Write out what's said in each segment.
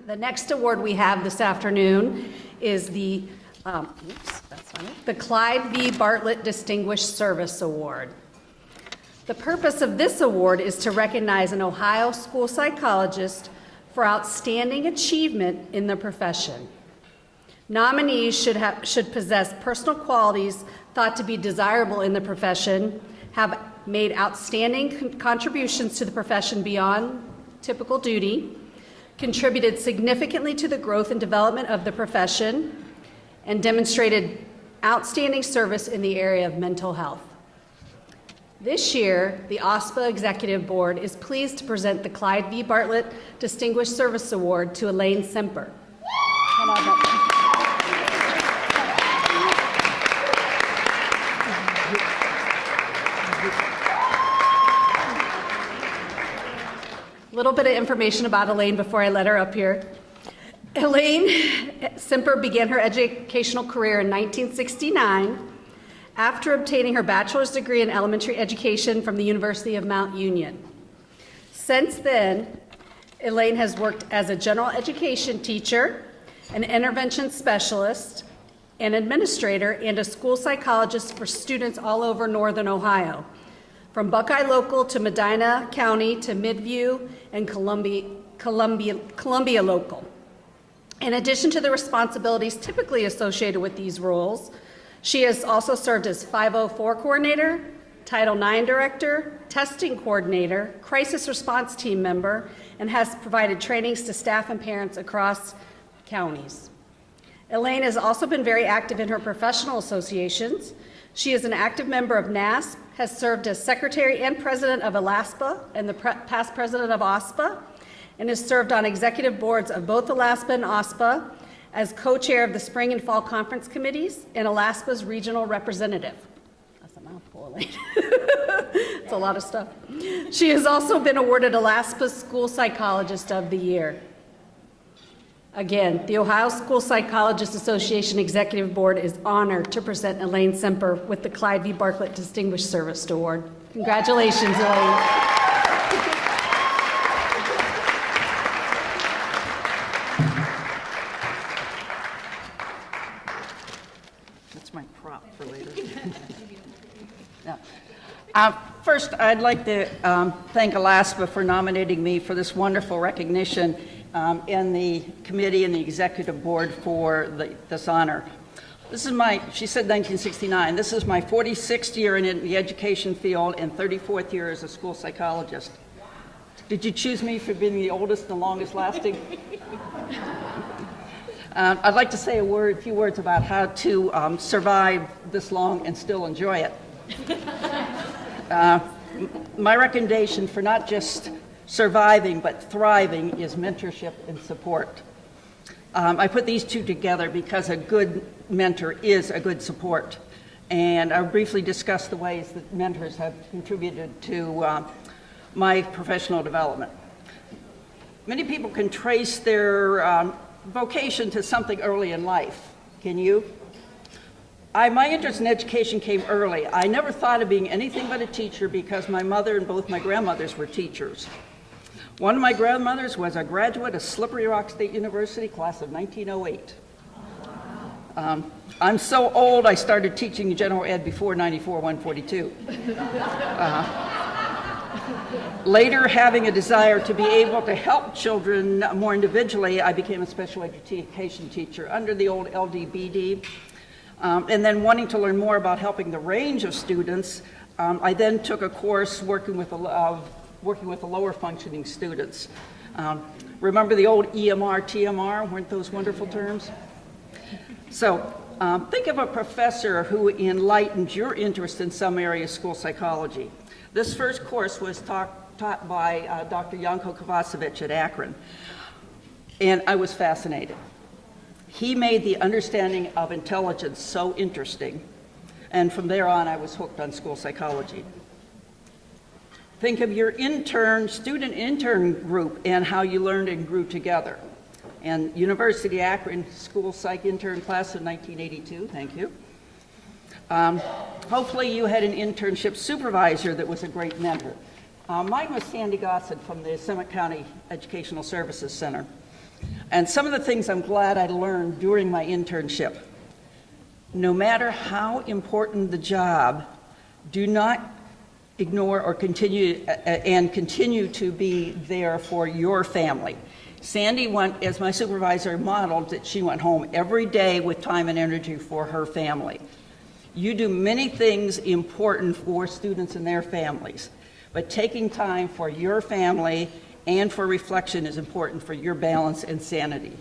The next award we have this afternoon is the Clyde v. Bartlett Distinguished Service Award. The purpose of this award is to recognize an Ohio school psychologist for outstanding achievement in the profession. Nominees should possess personal qualities thought to be desirable in the profession, have made outstanding contributions to the profession beyond typical duty, contributed significantly to the growth and development of the profession, and demonstrated outstanding service in the area of mental health. This year, the OSPA Executive Board is pleased to present the Clyde v. Bartlett Distinguished Service Award to Elaine Semper. A little bit of information about Elaine before I let her up here. Elaine Semper began her educational career in 1969 after obtaining her bachelor's degree in elementary education from the University of Mount Union. Since then, Elaine has worked as a general education teacher, an intervention specialist, an administrator, and a school psychologist for students all over Northern Ohio, from Buckeye Local to Medina County to Midview and Columbia Local. In addition to the responsibilities typically associated with these roles, she has also served as 504 coordinator, Title IX director, testing coordinator, crisis response team member, and has provided trainings to staff and parents across counties. Elaine has also been very active in her professional associations. She is an active member of NASP, has served as secretary and president of ALASPA and the past president of OSPA, and has served on executive boards of both ALASPA and OSPA as co-chair of the spring and fall conference committees and ALASPA's regional representative. That's a mouthful, Elaine. It's a lot of stuff. She has also been awarded ALASPA's School Psychologist of the Year. Again, the Ohio School Psychologists Association Executive Board is honored to present Elaine Semper with the Clyde v. Bartlett Distinguished Service Award. Congratulations, Elaine. That's my prop for later. First, I'd like to thank ALASPA for nominating me for this wonderful recognition and the committee and the executive board for this honor. This is she said 1969, this is my 46th year in the education field and 34th year as a school psychologist. Did you choose me for being the oldest and longest lasting? I'd like to say a few words about how to survive this long and still enjoy it. My recommendation for not just surviving but thriving is mentorship and support. I put these two together because a good mentor is a good support. And I'll briefly discuss the ways that mentors have contributed to my professional development. Many people can trace their vocation to something early in life. Can you? My interest in education came early. I never thought of being anything but a teacher because my mother and both my grandmothers were teachers. One of my grandmothers was a graduate of Slippery Rock State University, class of 1908. I'm so old, I started teaching general ed before 94-142. Later, having a desire to be able to help children more individually, I became a special education teacher under the old LDBD. And then wanting to learn more about helping the range of students, I then took a course working with the lower functioning students. Remember the old EMR, TMR? Weren't those wonderful terms? So think of a professor who enlightened your interest in some area of school psychology. This first course was taught by Dr. Janko Kovacevic at Akron, and I was fascinated. He made the understanding of intelligence so interesting, and from there on I was hooked on school psychology. Think of your student intern group and how you learned and grew together. And University of Akron School Psych Intern Class of 1982, thank you. Hopefully you had an internship supervisor that was a great mentor. Mine was Sandy Gossett from the Summit County Educational Services Center. And some of the things I'm glad I learned during my internship. No matter how important the job, do not ignore or continue to be there for your family. Sandy went, as my supervisor modeled, that she went home every day with time and energy for her family. You do many things important for students and their families, but taking time for your family and for reflection is important for your balance and sanity.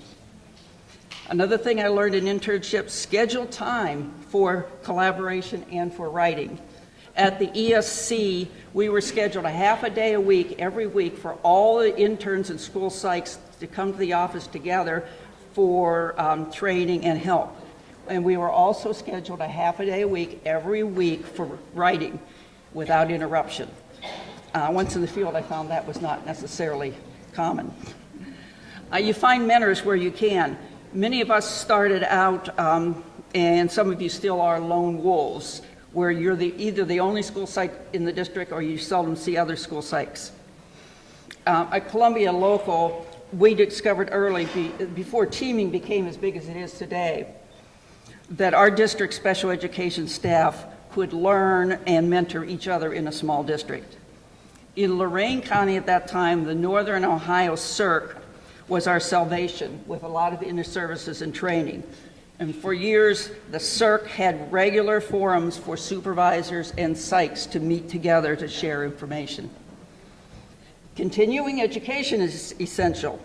Another thing I learned in internships, schedule time for collaboration and for writing. At the ESC, we were scheduled a half a day a week, every week, for all the interns and school psychs to come to the office together for training and help. And we were also scheduled a half a day a week, every week, for writing without interruption. Once in the field, I found that was not necessarily common. You find mentors where you can. Many of us started out, and some of you still are, lone wolves, where you're either the only school psych in the district or you seldom see other school psychs. At Columbia Local, we discovered early, before teaming became as big as it is today, that our district special education staff could learn and mentor each other in a small district. In Lorain County at that time, the Northern Ohio CERC was our salvation with a lot of inner services and training. And for years, the CERC had regular forums for supervisors and psychs to meet together to share information. Continuing education is essential.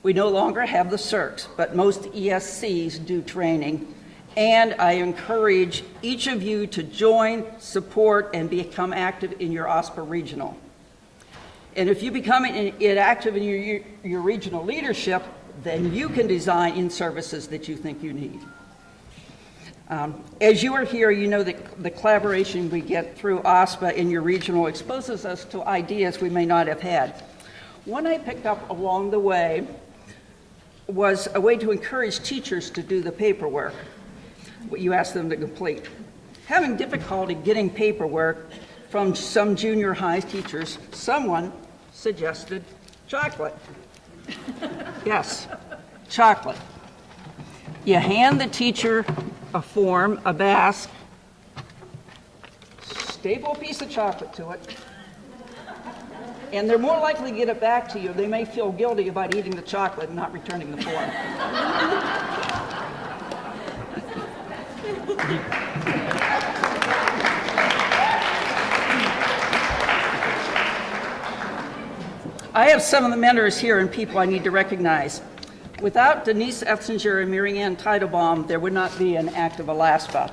We no longer have the CERCs, but most ESCs do training. And I encourage each of you to join, support, and become active in your OSPA regional. And if you become active in your regional leadership, then you can design in-services that you think you need. As you are here, you know that the collaboration we get through OSPA in your regional exposes us to ideas we may not have had. One I picked up along the way was a way to encourage teachers to do the paperwork, what you ask them to complete. Having difficulty getting paperwork from some junior high teachers, someone suggested chocolate. Yes, chocolate. You hand the teacher a form, a basque, staple a piece of chocolate to it, and they're more likely to get it back to you. They may feel guilty about eating the chocolate and not returning the form. I have some of the mentors here and people I need to recognize. Without Denise Etzinger and Mary Ann Teitelbaum, there would not be an active OSPA.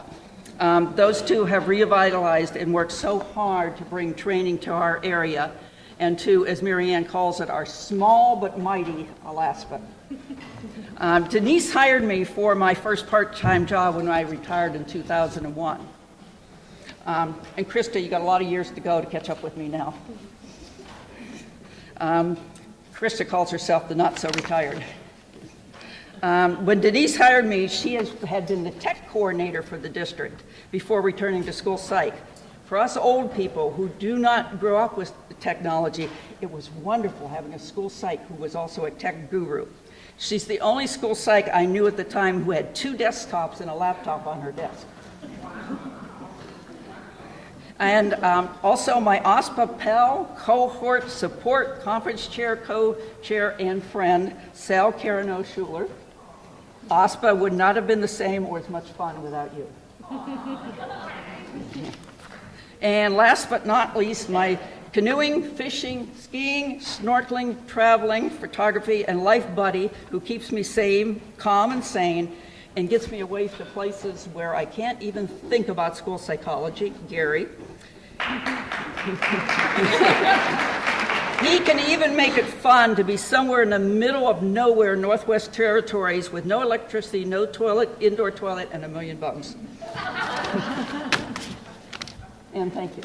Those two have revitalized and worked so hard to bring training to our area and to, as Mary Ann calls it, our small but mighty OSPA. Denise hired me for my first part-time job when I retired in 2001. And Krista, you got a lot of years to go to catch up with me now. Krista calls herself the not-so-retired. When Denise hired me, she had been the tech coordinator for the district before returning to school psych. For us old people who do not grow up with technology, it was wonderful having a school psych who was also a tech guru. She's the only school psych I knew at the time who had 2 desktops and a laptop on her desk. And also my OSPA pal, cohort, support, conference chair, co-chair, and friend, Sal Carano-Schuler. OSPA would not have been the same or as much fun without you. And last but not least, my canoeing, fishing, skiing, snorkeling, traveling, photography, and life buddy who keeps me sane, calm and sane, and gets me away to places where I can't even think about school psychology, Gary. He can even make it fun to be somewhere in the middle of nowhere, Northwest Territories, with no electricity, no toilet, indoor toilet, and a million bugs. And thank you.